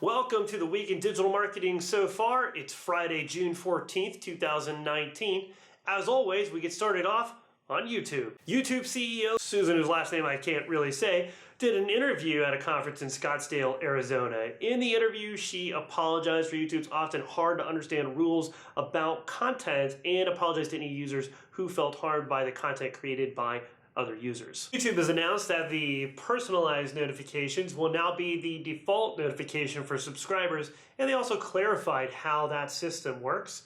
Welcome to the Week in Digital Marketing so far. It's Friday, June 14th, 2019. As always, we get started off on YouTube. YouTube CEO Susan, whose last name I can't really say, did an interview at a conference in Scottsdale, Arizona. In the interview, she apologized for YouTube's often hard to understand rules about content and apologized to any users who felt harmed by the content created by other users. YouTube has announced that the personalized notifications will now be the default notification for subscribers, and they also clarified how that system works.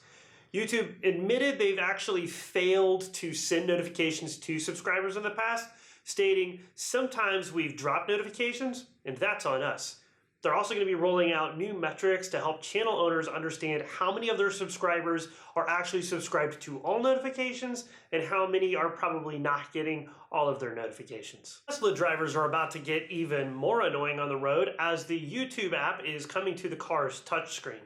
YouTube admitted they've actually failed to send notifications to subscribers in the past, stating, "Sometimes we've dropped notifications, and that's on us." They're also going to be rolling out new metrics to help channel owners understand how many of their subscribers are actually subscribed to all notifications and how many are probably not getting all of their notifications. Tesla drivers are about to get even more annoying on the road as the YouTube app is coming to the car's touchscreen.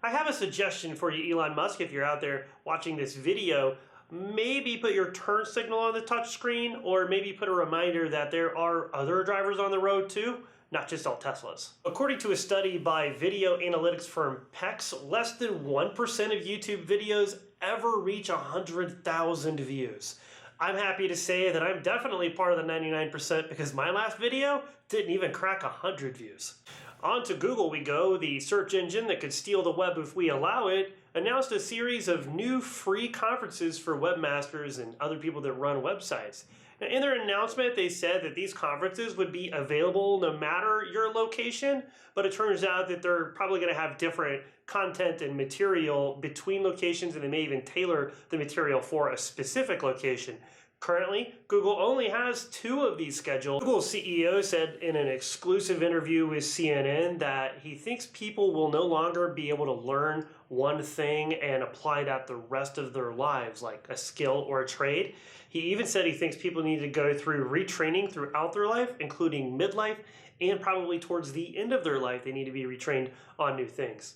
I have a suggestion for you, Elon Musk, if you're out there watching this video. Maybe put your turn signal on the touchscreen, or maybe put a reminder that there are other drivers on the road too, not just all Teslas. According to a study by video analytics firm PEX, less than 1% of YouTube videos ever reach 100,000 views. I'm happy to say that I'm definitely part of the 99% because my last video didn't even crack 100 views. On to Google we go. The search engine that could steal the web if we allow it announced a series of new free conferences for webmasters and other people that run websites. Now, in their announcement, they said that these conferences would be available no matter your location, but it turns out that they're probably going to have different content and material between locations, and they may even tailor the material for a specific location. Currently, Google only has 2 of these scheduled. Google's CEO said in an exclusive interview with CNN that he thinks people will no longer be able to learn one thing and apply that the rest of their lives, like a skill or a trade. He even said he thinks people need to go through retraining throughout their life, including midlife, and probably towards the end of their life, they need to be retrained on new things.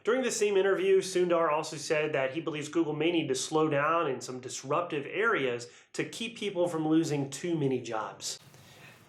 During the same interview, Sundar also said that he believes Google may need to slow down in some disruptive areas to keep people from losing too many jobs.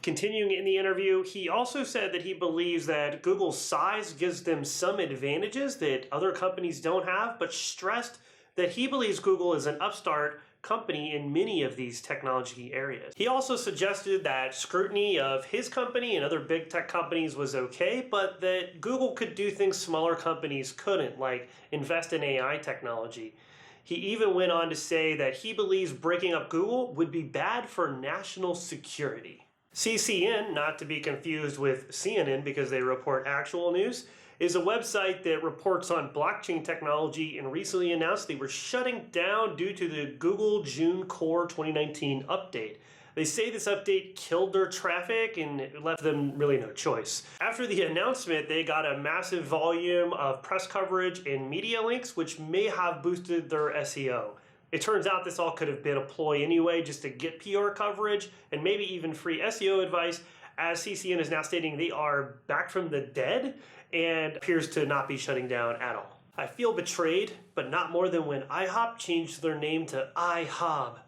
Continuing in the interview, he also said that he believes that Google's size gives them some advantages that other companies don't have, but stressed that he believes Google is an upstart company in many of these technology areas. He also suggested that scrutiny of his company and other big tech companies was okay, but that Google could do things smaller companies couldn't, like invest in AI technology. He even went on to say that he believes breaking up Google would be bad for national security. CCN, not to be confused with CNN because they report actual news, is a website that reports on blockchain technology and recently announced they were shutting down due to the Google June Core 2019 update. They say this update killed their traffic and it left them really no choice. After the announcement, they got a massive volume of press coverage and media links, which may have boosted their SEO. It turns out this all could have been a ploy anyway, just to get PR coverage and maybe even free SEO advice, as CCN is now stating they are back from the dead and appears to not be shutting down at all. I feel betrayed, but not more than when IHOP changed their name to iHob.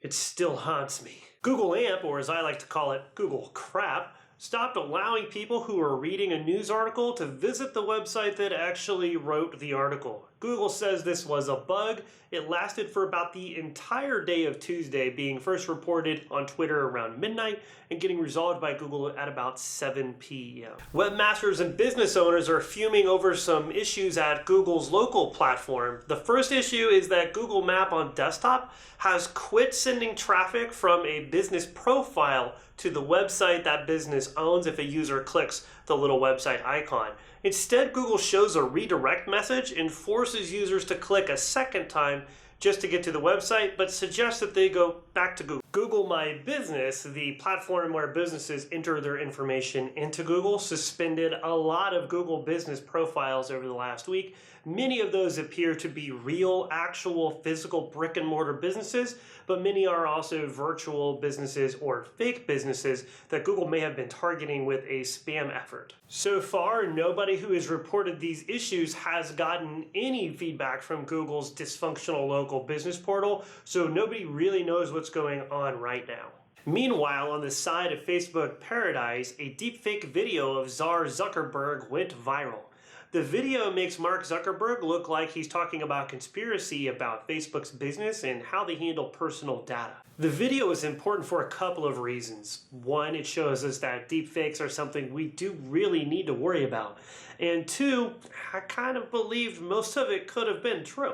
It still haunts me. Google AMP, or as I like to call it, Google Crap, stopped allowing people who are reading a news article to visit the website that actually wrote the article. Google says this was a bug. It lasted for about the entire day of Tuesday, being first reported on Twitter around midnight and getting resolved by Google at about 7 p.m. Webmasters and business owners are fuming over some issues at Google's local platform. The first issue is that Google Map on desktop has quit sending traffic from a business profile to the website that business owns if a user clicks the little website icon. Instead, Google shows a redirect message and forces users to click a second time just to get to the website, but suggests that they go back to Google. Google My Business, the platform where businesses enter their information into Google, suspended a lot of Google business profiles over the last week. Many of those appear to be real, actual, physical brick and mortar businesses, but many are also virtual businesses or fake businesses that Google may have been targeting with a spam effort. So far, nobody who has reported these issues has gotten any feedback from Google's dysfunctional local business portal, so nobody really knows what's going on right now. Meanwhile, on the side of Facebook Paradise, a deepfake video of Czar Zuckerberg went viral. The video makes Mark Zuckerberg look like he's talking about conspiracy about Facebook's business and how they handle personal data. The video is important for a couple of reasons. One, it shows us that deepfakes are something we do really need to worry about. And two, I kind of believed most of it could have been true.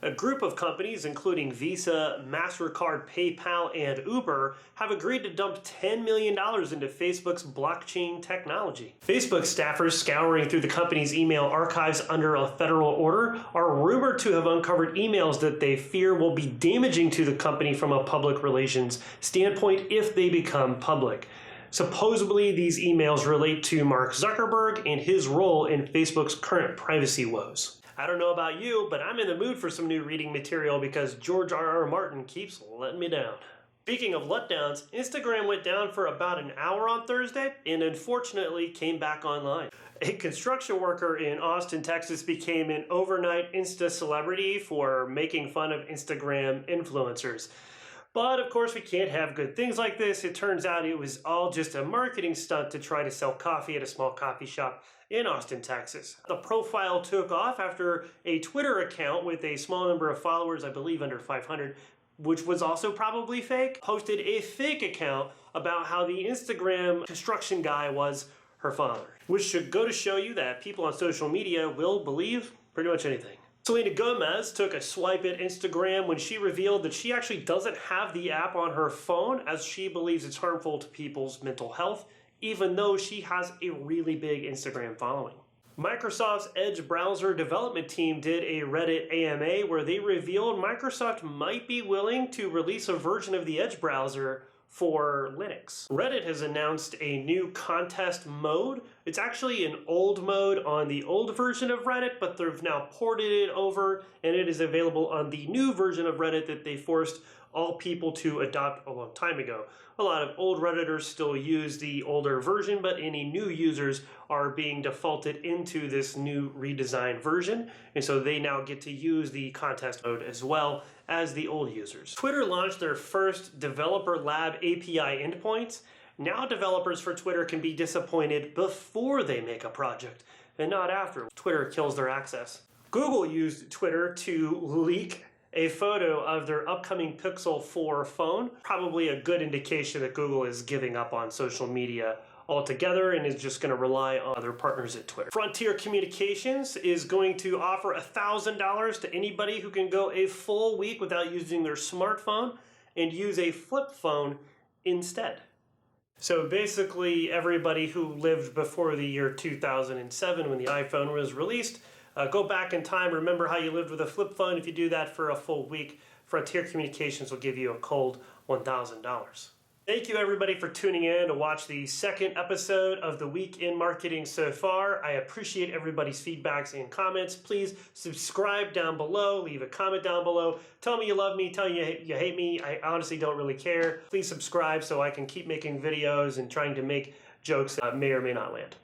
A group of companies, including Visa, MasterCard, PayPal, and Uber, have agreed to dump $10 million into Facebook's blockchain technology. Facebook staffers scouring through the company's email archives under a federal order are rumored to have uncovered emails that they fear will be damaging to the company from a public relations standpoint if they become public. Supposedly, these emails relate to Mark Zuckerberg and his role in Facebook's current privacy woes. I don't know about you, but I'm in the mood for some new reading material because George R.R. Martin keeps letting me down. Speaking of letdowns, Instagram went down for about an hour on Thursday and unfortunately came back online. A construction worker in Austin, Texas became an overnight Insta celebrity for making fun of Instagram influencers. But of course we can't have good things like this. It turns out it was all just a marketing stunt to try to sell coffee at a small coffee shop in Austin, Texas. The profile took off after a Twitter account with a small number of followers, I believe under 500, which was also probably fake, posted a fake account about how the Instagram construction guy was her father, which should go to show you that people on social media will believe pretty much anything. Selena Gomez took a swipe at Instagram when she revealed that she actually doesn't have the app on her phone as she believes it's harmful to people's mental health, even though she has a really big Instagram following. Microsoft's Edge browser development team did a Reddit AMA where they revealed Microsoft might be willing to release a version of the Edge browser for Linux. Reddit has announced a new contest mode. It's actually an old mode on the old version of Reddit, but they've now ported it over and it is available on the new version of Reddit that they forced all people to adopt a long time ago. A lot of old Redditors still use the older version, but any new users are being defaulted into this new redesigned version, and so they now get to use the contest mode as well as the old users. Twitter launched their first Developer Lab API endpoints. Now developers for Twitter can be disappointed before they make a project, and not after Twitter kills their access. Google used Twitter to leak a photo of their upcoming Pixel 4 phone. Probably a good indication that Google is giving up on social media altogether and is just going to rely on other partners at Twitter. Frontier Communications is going to offer $1,000 to anybody who can go a full week without using their smartphone and use a flip phone instead. So basically everybody who lived before the year 2007 when the iPhone was released, go back in time, remember how you lived with a flip phone. If you do that for a full week, Frontier Communications will give you a cold $1,000. Thank you everybody for tuning in to watch the second episode of The Week in Marketing so far. I appreciate everybody's feedbacks and comments. Please subscribe down below, leave a comment down below. Tell me you love me, tell me you hate me. I honestly don't really care. Please subscribe so I can keep making videos and trying to make jokes that may or may not land.